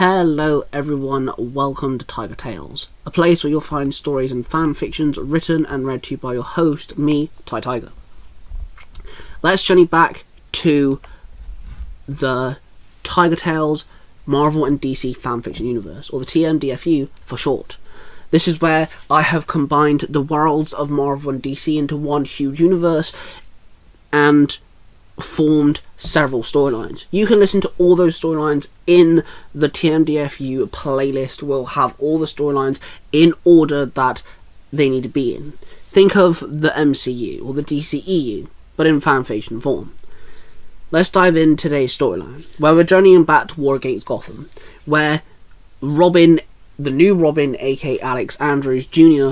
Hello everyone, welcome to Tiger Tales, a place where you'll find stories and fan fictions written and read to you by your host, me, Tai Tiger. Let's journey back to the Tiger Tales Marvel and DC fanfiction universe, or the TMDFU for short. This is where I have combined the worlds of Marvel and DC into one huge universe and formed several storylines. You can listen to all those storylines in the TMDFU playlist. We'll have all the storylines in order that they need to be in. Think of the MCU or the DCEU, but in fanfiction form. Let's dive in today's storyline, where we're journeying back to War Against Gotham, where Robin, the new Robin, aka Alex Andrews Jr.,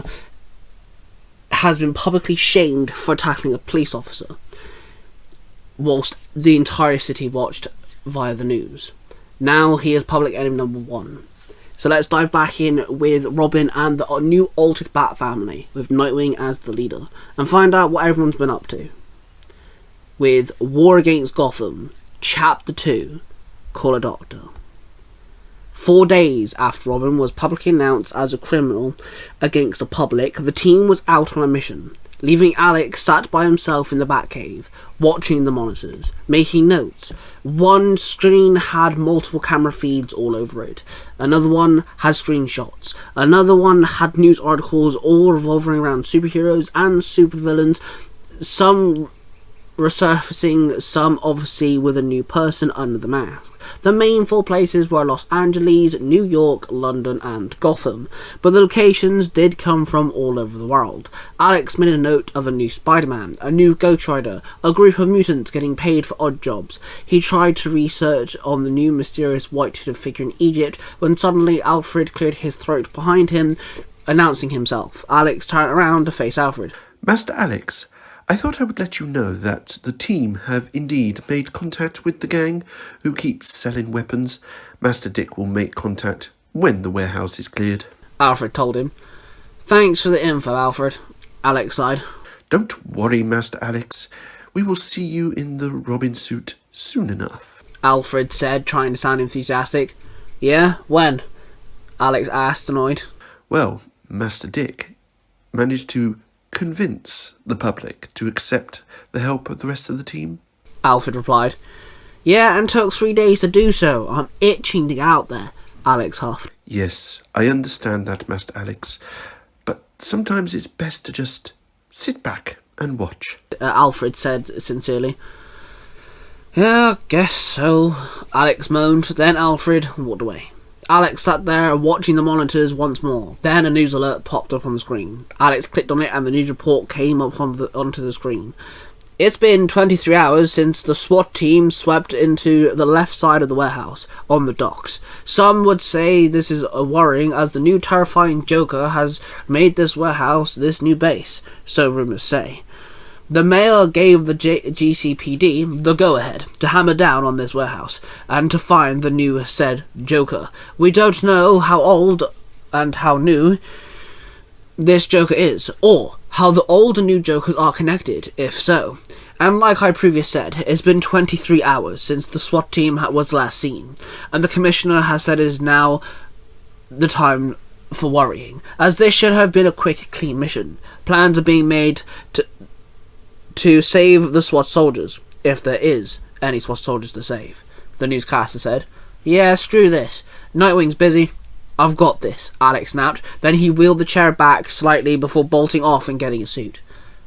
has been publicly shamed for tackling a police officer, whilst the entire city watched via the news. Now he is public enemy number one. So let's dive back in with Robin and the new altered Bat family, with Nightwing as the leader, and find out what everyone's been up to. With War Against Gotham, Chapter 2, Call a Doctor. 4 days after Robin was publicly announced as a criminal against the public, the team was out on a mission, leaving Alex sat by himself in the Batcave, watching the monitors, making notes. One screen had multiple camera feeds all over it. Another one had screenshots. Another one had news articles all revolving around superheroes and supervillains, some resurfacing, some obviously with a new person under the mask. The main 4 places were Los Angeles, New York, London and Gotham, but the locations did come from all over the world. Alex made a note of a new Spider-Man, a new Ghost Rider, a group of mutants getting paid for odd jobs. He tried to research on the new mysterious white-hooded figure in Egypt when suddenly Alfred cleared his throat behind him, announcing himself. Alex turned around to face Alfred. Master Alex, I thought I would let you know that the team have indeed made contact with the gang who keeps selling weapons. Master Dick will make contact when the warehouse is cleared. Alfred told him. Thanks for the info, Alfred. Alex sighed. Don't worry, Master Alex. We will see you in the Robin suit soon enough. Alfred said, trying to sound enthusiastic. Yeah, when? Alex asked, annoyed. Well, Master Dick managed to convince the public to accept the help of the rest of the team. Alfred replied. Yeah, and took 3 days to do so. I'm itching to get out there, Alex huffed. Yes, I understand that, Master Alex, but sometimes it's best to just sit back and watch. Alfred said sincerely. Yeah, guess so, Alex moaned. Then Alfred walked away. Alex sat there watching the monitors once more. Then a news alert popped up on the screen. Alex clicked on it and the news report came up onto the screen. It's been 23 hours since the SWAT team swept into the left side of the warehouse, on the docks. Some would say this is worrying as the new terrifying Joker has made this warehouse this new base, so rumours say. The mayor gave the GCPD the go-ahead to hammer down on this warehouse and to find the new said Joker. We don't know how old and how new this Joker is, or how the old and new Jokers are connected, if so. And like I previously said, it's been 23 hours since the SWAT team was last seen, and the Commissioner has said it is now the time for worrying, as this should have been a quick, clean mission. Plans are being made to save the SWAT soldiers, if there is any SWAT soldiers to save. The newscaster said. Yeah, screw this. Nightwing's busy. I've got this, Alex snapped. Then he wheeled the chair back slightly before bolting off and getting a suit.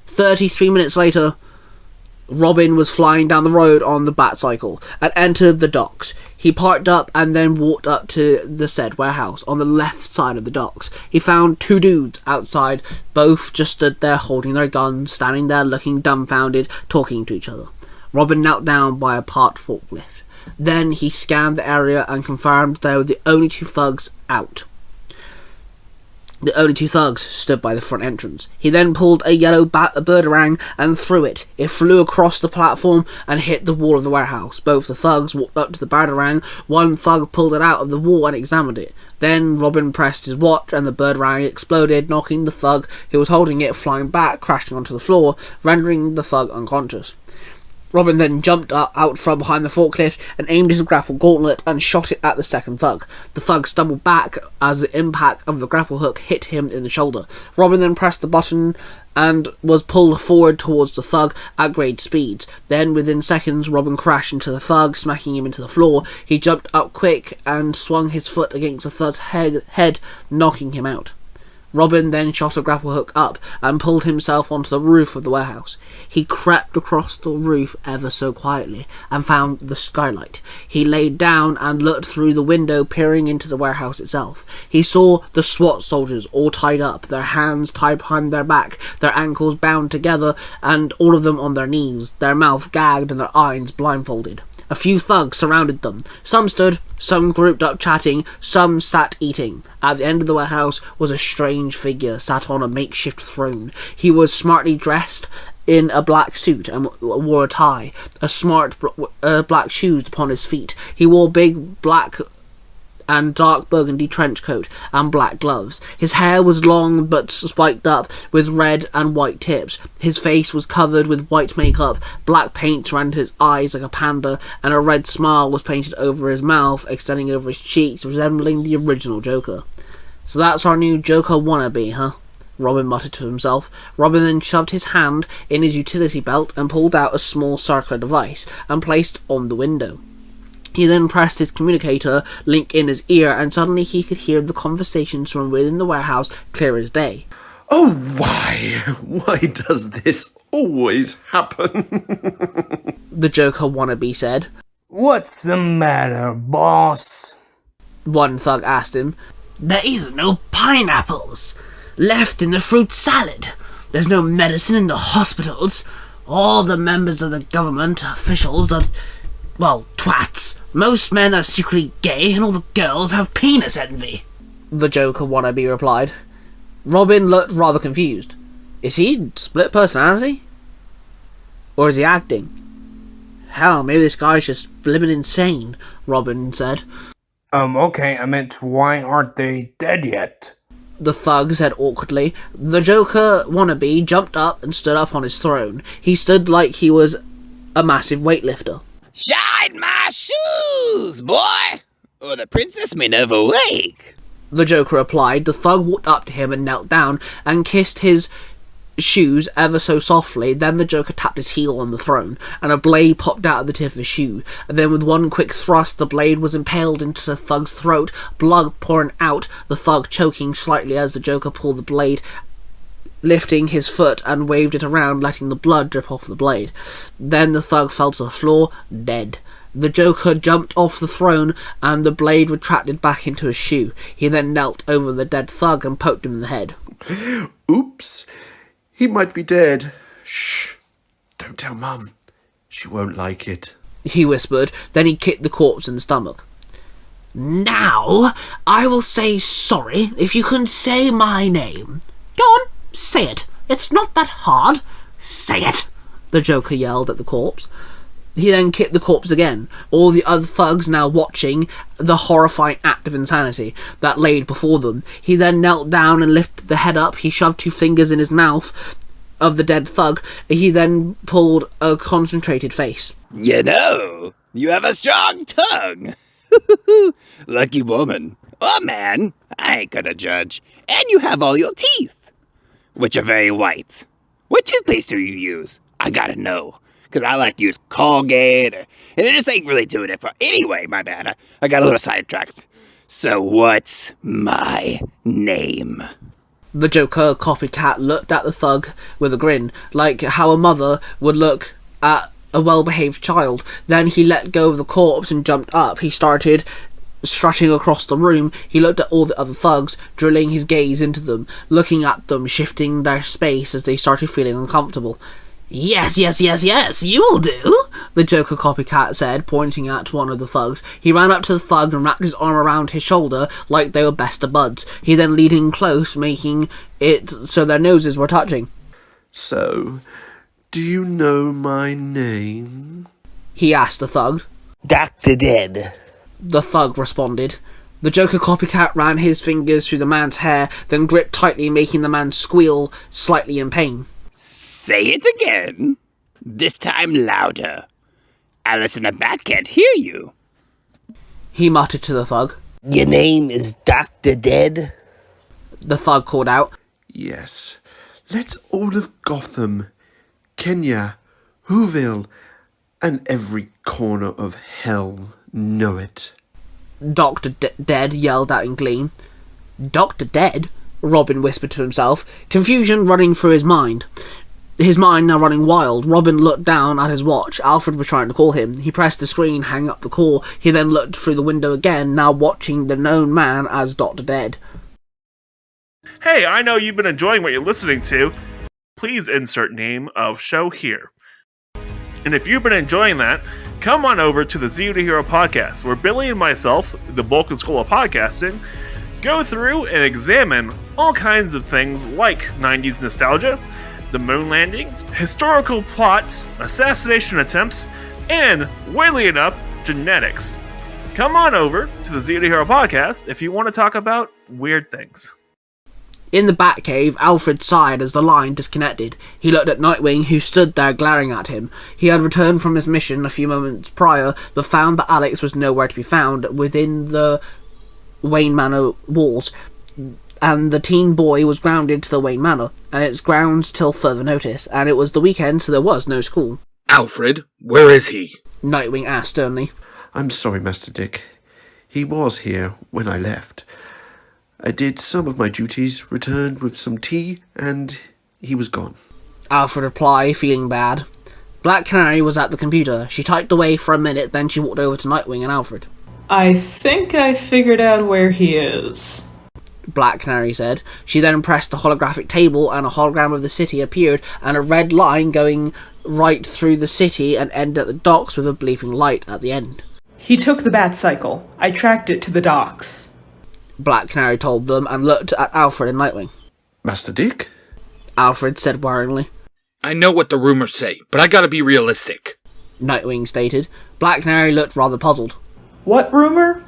33 minutes later, Robin was flying down the road on the Batcycle and entered the docks. He parked up and then walked up to the said warehouse on the left side of the docks. He found 2 dudes outside, both just stood there holding their guns, standing there looking dumbfounded, talking to each other. Robin knelt down by a parked forklift. Then he scanned the area and confirmed they were the only 2 thugs out. The only 2 thugs stood by the front entrance. He then pulled a yellow birdarang and threw it. It flew across the platform and hit the wall of the warehouse. Both the thugs walked up to the birdarang. One thug pulled it out of the wall and examined it. Then Robin pressed his watch and the birdarang exploded, knocking the thug who was holding it flying back, crashing onto the floor, rendering the thug unconscious. Robin then jumped out from behind the forklift and aimed his grapple gauntlet and shot it at the second thug. The thug stumbled back as the impact of the grapple hook hit him in the shoulder. Robin then pressed the button and was pulled forward towards the thug at great speeds. Then, within seconds, Robin crashed into the thug, smacking him into the floor. He jumped up quick and swung his foot against the thug's head, knocking him out. Robin then shot a grapple hook up and pulled himself onto the roof of the warehouse. He crept across the roof ever so quietly and found the skylight. He laid down and looked through the window, peering into the warehouse itself. He saw the SWAT soldiers all tied up, their hands tied behind their back, their ankles bound together, and all of them on their knees, their mouth gagged and their eyes blindfolded. A few thugs surrounded them. Some stood, some grouped up chatting, some sat eating. At the end of the warehouse was a strange figure sat on a makeshift throne. He was smartly dressed in a black suit and wore a tie, smart black shoes upon his feet. He wore big black and dark burgundy trench coat and black gloves. His hair was long but spiked up with red and white tips. His face was covered with white makeup, black paint around his eyes like a panda, and a red smile was painted over his mouth, extending over his cheeks, resembling the original Joker. So that's our new Joker wannabe, huh? Robin muttered to himself. Robin then shoved his hand in his utility belt and pulled out a small circular device and placed it on the window. He then pressed his communicator link in his ear, and suddenly he could hear the conversations from within the warehouse clear as day. Oh, why? Why does this always happen? The Joker wannabe said. What's the matter, boss? One thug asked him. There is no pineapples left in the fruit salad. There's no medicine in the hospitals. All the members of the government officials are, well, twats. Most men are secretly gay and all the girls have penis envy. The Joker wannabe replied. Robin looked rather confused. Is he split personality? Or is he acting? Hell, maybe this guy's just blimmin' insane, Robin said. Okay, I meant why aren't they dead yet? The thug said awkwardly. The Joker wannabe jumped up and stood up on his throne. He stood like he was a massive weightlifter. Shine my shoes, boy, or the princess may never wake. The Joker replied. The thug walked up to him and knelt down and kissed his shoes ever so softly. Then the Joker tapped his heel on the throne, and a blade popped out of the tip of his shoe. And then with one quick thrust, the blade was impaled into the thug's throat, blood pouring out, the thug choking slightly as the Joker pulled the blade, lifting his foot and waved it around, letting the blood drip off the blade. Then the thug fell to the floor, dead. The Joker jumped off the throne and the blade retracted back into his shoe. He then knelt over the dead thug and poked him in the head. Oops, he might be dead. Shh, don't tell Mum. She won't like it, he whispered. Then he kicked the corpse in the stomach. Now, I will say sorry if you can say my name. Go on, say it. It's not that hard. Say it, the Joker yelled at the corpse. He then kicked the corpse again, all the other thugs now watching the horrifying act of insanity that laid before them. He then knelt down and lifted the head up. He shoved 2 fingers in his mouth of the dead thug. He then pulled a concentrated face. You know, you have a strong tongue. Lucky woman. Or man, I ain't gonna judge. And you have all your teeth, which are very white. What toothpaste do you use? I gotta know. Because I like to use Colgate, and it just ain't really doing it for... Anyway, my bad, I got a little sidetracked. So what's my name? The Joker copycat looked at the thug with a grin, like how a mother would look at a well-behaved child. Then he let go of the corpse and jumped up. He started strutting across the room. He looked at all the other thugs, drilling his gaze into them, looking at them, shifting their space as they started feeling uncomfortable. Yes, you'll do, the Joker copycat said, pointing at one of the thugs. He ran up to the thug and wrapped his arm around his shoulder like they were best of buds. He then leaned in close, making it so their noses were touching. So, do you know my name? He asked the thug. Dr. Dead, the thug responded. The Joker copycat ran his fingers through the man's hair, then gripped tightly, making the man squeal slightly in pain. Say it again. This time louder. Alice in the back can't hear you. He muttered to the thug. Your name is Dr. Dead? The thug called out. Yes. Let all of Gotham, Kenya, Whoville, and every corner of hell know it. Dr. Dead yelled out in glee. Dr. Dead? Robin whispered to himself, confusion running through his mind. His mind now running wild. Robin looked down at his watch. Alfred was trying to call him. He pressed the screen, hanging up the call. He then looked through the window again, now watching the known man as Dr. Dead. Hey, I know you've been enjoying what you're listening to. Please insert name of show here. And if you've been enjoying that, come on over to the Zero to Hero podcast, where Billy and myself, the Balkan School of Podcasting, go through and examine all kinds of things like 90s nostalgia, the moon landings, historical plots, assassination attempts, and, weirdly enough, genetics. Come on over to the Zero to Hero podcast if you want to talk about weird things. In the Batcave, Alfred sighed as the line disconnected. He looked at Nightwing, who stood there glaring at him. He had returned from his mission a few moments prior, but found that Alex was nowhere to be found within the Wayne Manor walls, and the teen boy was grounded to the Wayne Manor, and its grounds till further notice, and it was the weekend, so there was no school. Alfred, where is he? Nightwing asked sternly. I'm sorry, Master Dick. He was here when I left. I did some of my duties, returned with some tea, and he was gone. Alfred replied, feeling bad. Black Canary was at the computer. She typed away for a minute, then she walked over to Nightwing and Alfred. I think I figured out where he is, Black Canary said. She then pressed the holographic table and a hologram of the city appeared and a red line going right through the city and ended at the docks with a bleeping light at the end. He took the bat cycle. I tracked it to the docks, Black Canary told them and looked at Alfred and Nightwing. Master Dick? Alfred said worryingly. I know what the rumors say, but I gotta be realistic. Nightwing stated. Black Canary looked rather puzzled. What rumor?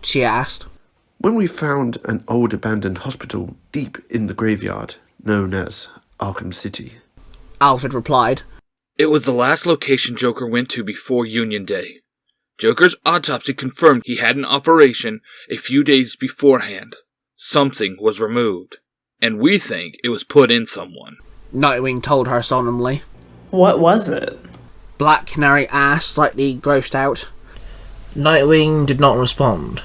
She asked. When we found an old abandoned hospital deep in the graveyard, known as Arkham City. Alfred replied. It was the last location Joker went to before Union Day. Joker's autopsy confirmed he had an operation a few days beforehand. Something was removed, and we think it was put in someone. Nightwing told her solemnly. What was it? Black Canary asked, slightly grossed out. Nightwing did not respond.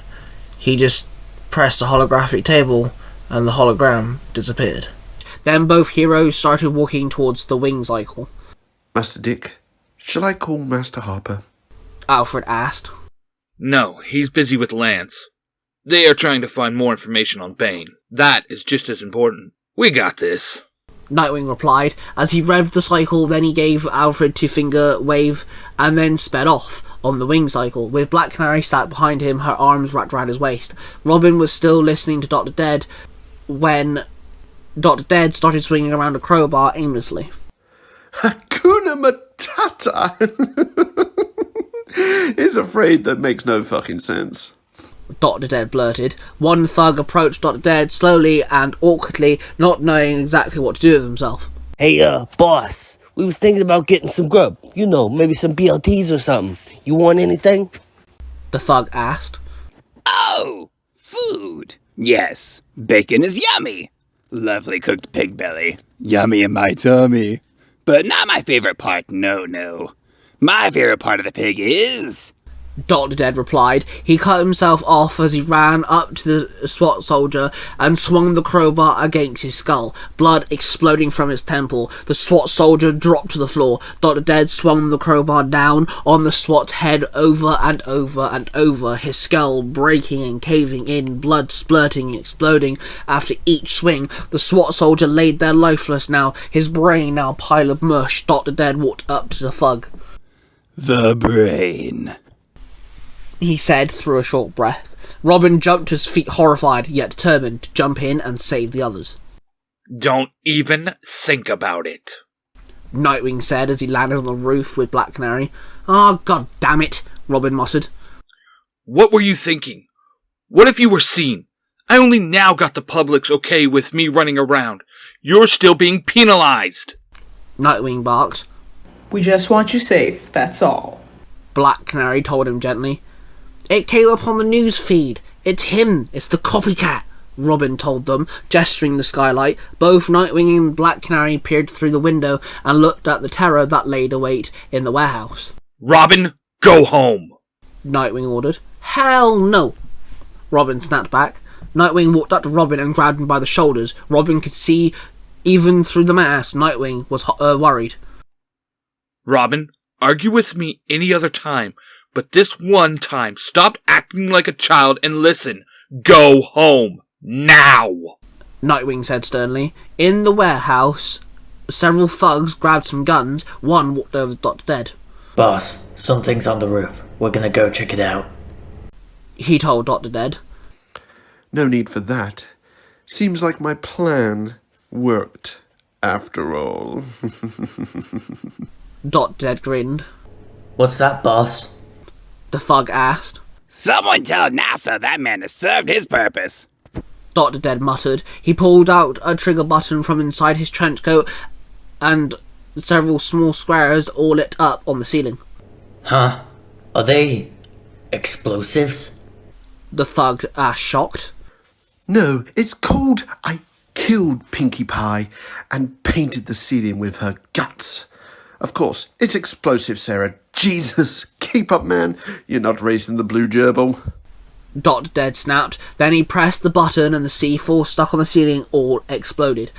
He just pressed the holographic table, and the hologram disappeared. Then both heroes started walking towards the wing cycle. Master Dick, shall I call Master Harper? Alfred asked. No, he's busy with Lance. They are trying to find more information on Bane. That is just as important. We got this. Nightwing replied. As he revved the cycle, then he gave Alfred two-finger wave, and then sped off on the wing cycle, with Black Canary sat behind him, her arms wrapped around his waist. Robin was still listening to Dr. Dead when Dr. Dead started swinging around a crowbar aimlessly. Hakuna Matata! Is a phrase that makes no fucking sense. Dr. Dead blurted. One thug approached Dr. Dead slowly and awkwardly, not knowing exactly what to do with himself. Hey, boss, we was thinking about getting some grub. You know, maybe some BLTs or something. You want anything? The thug asked. Oh, food. Yes, bacon is yummy. Lovely cooked pig belly. Yummy in my tummy. But not my favorite part, no. My favorite part of the pig is... Dr. Dead replied. He cut himself off as he ran up to the SWAT soldier and swung the crowbar against his skull, blood exploding from his temple. The SWAT soldier dropped to the floor. Dr. Dead swung the crowbar down on the SWAT's head over and over and over, his skull breaking and caving in, blood splurting and exploding after each swing. The SWAT soldier laid there lifeless now, his brain now a pile of mush. Dr. Dead walked up to the thug. The brain, he said through a short breath. Robin jumped to his feet, horrified, yet determined to jump in and save the others. Don't even think about it, Nightwing said as he landed on the roof with Black Canary. "Ah, god damn it," Robin muttered. What were you thinking? What if you were seen? I only now got the public's okay with me running around. You're still being penalized. Nightwing barked. We just want you safe, that's all. Black Canary told him gently. It came up on the news feed. It's him. It's the copycat, Robin told them, gesturing the skylight. Both Nightwing and Black Canary peered through the window and looked at the terror that laid await in the warehouse. Robin, go home! Nightwing ordered. Hell no! Robin snapped back. Nightwing walked up to Robin and grabbed him by the shoulders. Robin could see even through the mask. Nightwing was worried. Robin, argue with me any other time, but this one time, stop acting like a child and listen. Go home. Now! Nightwing said sternly. In the warehouse, several thugs grabbed some guns. One walked over to Dr. Dead. Boss, something's on the roof. We're gonna go check it out. He told Dr. Dead. No need for that. Seems like my plan worked, after all. Dr. Dead grinned. What's that, boss? The thug asked. Someone tell NASA that man has served his purpose. Dr. Dead muttered. He pulled out a trigger button from inside his trench coat and several small squares all lit up on the ceiling. Huh? Are they explosives? The thug asked, shocked. No, it's called I killed Pinkie Pie and painted the ceiling with her guts. Of course, it's explosive, Sarah. Jesus, keep up, man. You're not racing the blue gerbil. Dr. Dead snapped. Then he pressed the button and the C4 stuck on the ceiling all exploded.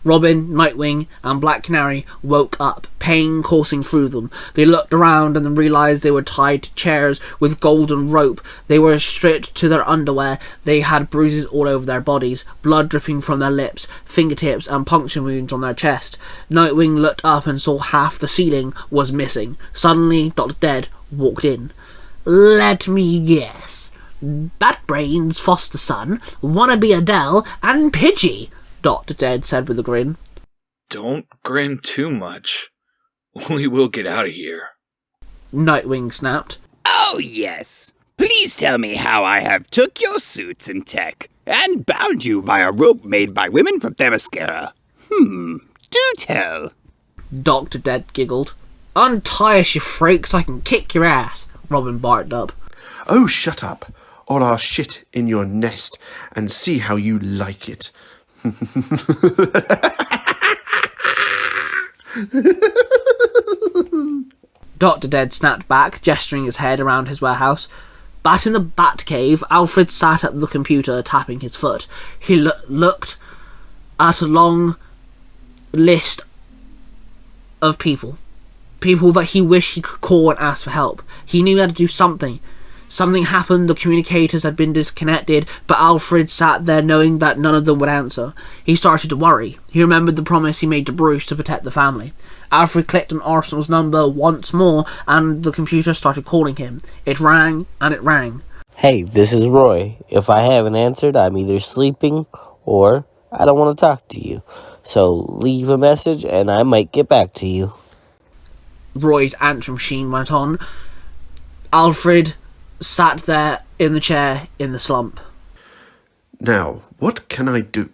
Robin, Nightwing, and Black Canary woke up, pain coursing through them. They looked around and then realised they were tied to chairs with golden rope. They were stripped to their underwear. They had bruises all over their bodies, blood dripping from their lips, fingertips, and puncture wounds on their chest. Nightwing looked up and saw half the ceiling was missing. Suddenly, Dr. Dead walked in. Let me guess. Batbrain's foster son, wannabe Adele, and Pidgey, Dr. Dead said with a grin. Don't grin too much. We will get out of here. Nightwing snapped. Oh, yes. Please tell me how I have took your suits and tech and bound you by a rope made by women from Themyscira. Do tell. Dr. Dead giggled. Untie us, you freaks, I can kick your ass, Robin barked up. Oh, shut up, or I'll shit in your nest and see how you like it. Dr. Dead snapped back, gesturing his head around his warehouse. Back in the Batcave, Alfred sat at the computer, tapping his foot. He looked at a long list of people that he wished he could call and ask for help. He knew he had to do something. Something happened, the communicators had been disconnected, but Alfred sat there knowing that none of them would answer. He started to worry. He remembered the promise he made to Bruce to protect the family. Alfred clicked on Arsenal's number once more, and the computer started calling him. It rang, and it rang. Hey, this is Roy. If I haven't answered, I'm either sleeping or I don't want to talk to you. So leave a message and I might get back to you. Roy's answering machine went on. Alfred sat there in the chair in the slump. Now, what can I do?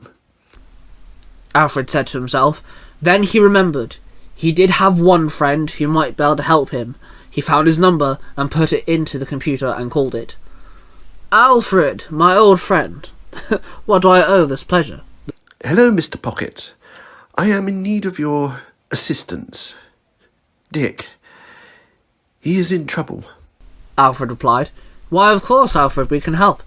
Alfred said to himself. Then he remembered. He did have one friend who might be able to help him. He found his number and put it into the computer and called it. Alfred, my old friend. What do I owe this pleasure? Hello, Mr. Pocket. I am in need of your assistance. Dick. He is in trouble. Alfred replied. Why, of course, Alfred, we can help.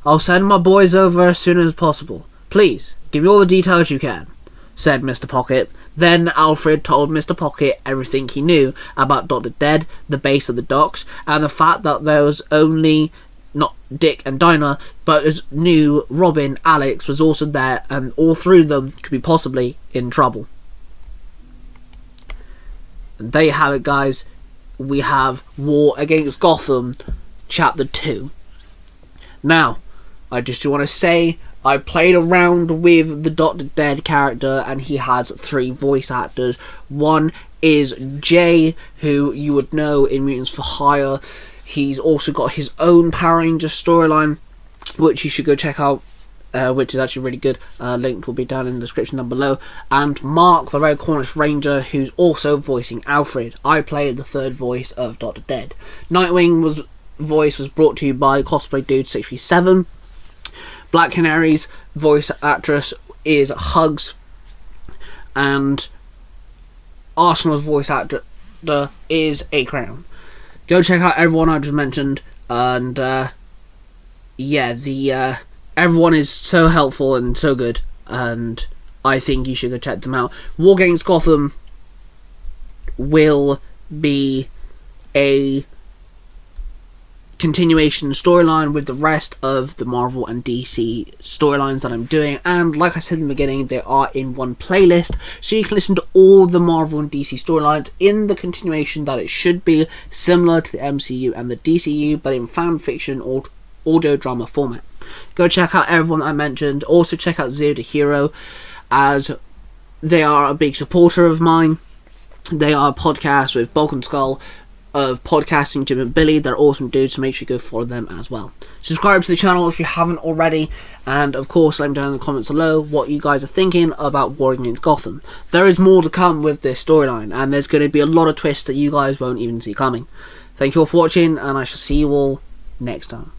I'll send my boys over as soon as possible. Please, give me all the details you can, said Mr. Pocket. Then Alfred told Mr. Pocket everything he knew about Dr. Dead, the base of the docks, and the fact that there was only not Dick and Dinah, but his new Robin, Alex, was also there, and all three of them could be possibly in trouble. And there you have it, guys. We have War Against Gotham, Chapter 2. Now, I just want to say, I played around with the Dr. Dead character, and he has 3 voice actors. One is Jay, who you would know in Mutants for Hire. He's also got his own Power Rangers storyline, which you should go check out which is actually really good. Link will be down in the description down below. And Mark, the Red Cornish Ranger, who's also voicing Alfred. I played the third voice of Dr. Dead. Nightwing voice was brought to you by Cosplay Dude 637. Black Canary's voice actress is Hugs, and Arsenal's voice actor is A Crown. Go check out everyone I just mentioned, and everyone is so helpful and so good, and I think you should go check them out. War Games Gotham will be a continuation storyline with the rest of the Marvel and DC storylines that I'm doing, and like I said in the beginning, they are in one playlist, so you can listen to all the Marvel and DC storylines in the continuation that it should be, similar to the MCU and the DCU, but in fanfiction or audio drama format. Go check out everyone I mentioned. Also check out Zero to Hero, as they are a big supporter of mine. They are a podcast with Bulk and Skull of podcasting, Jim and Billy. They're awesome dudes, so make sure you go follow them as well. Subscribe to the channel if you haven't already, and of course let me know in the comments below what you guys are thinking about War Against Gotham. There is more to come with this storyline, and there's going to be a lot of twists that you guys won't even see coming. Thank you all for watching, and I shall see you all next time.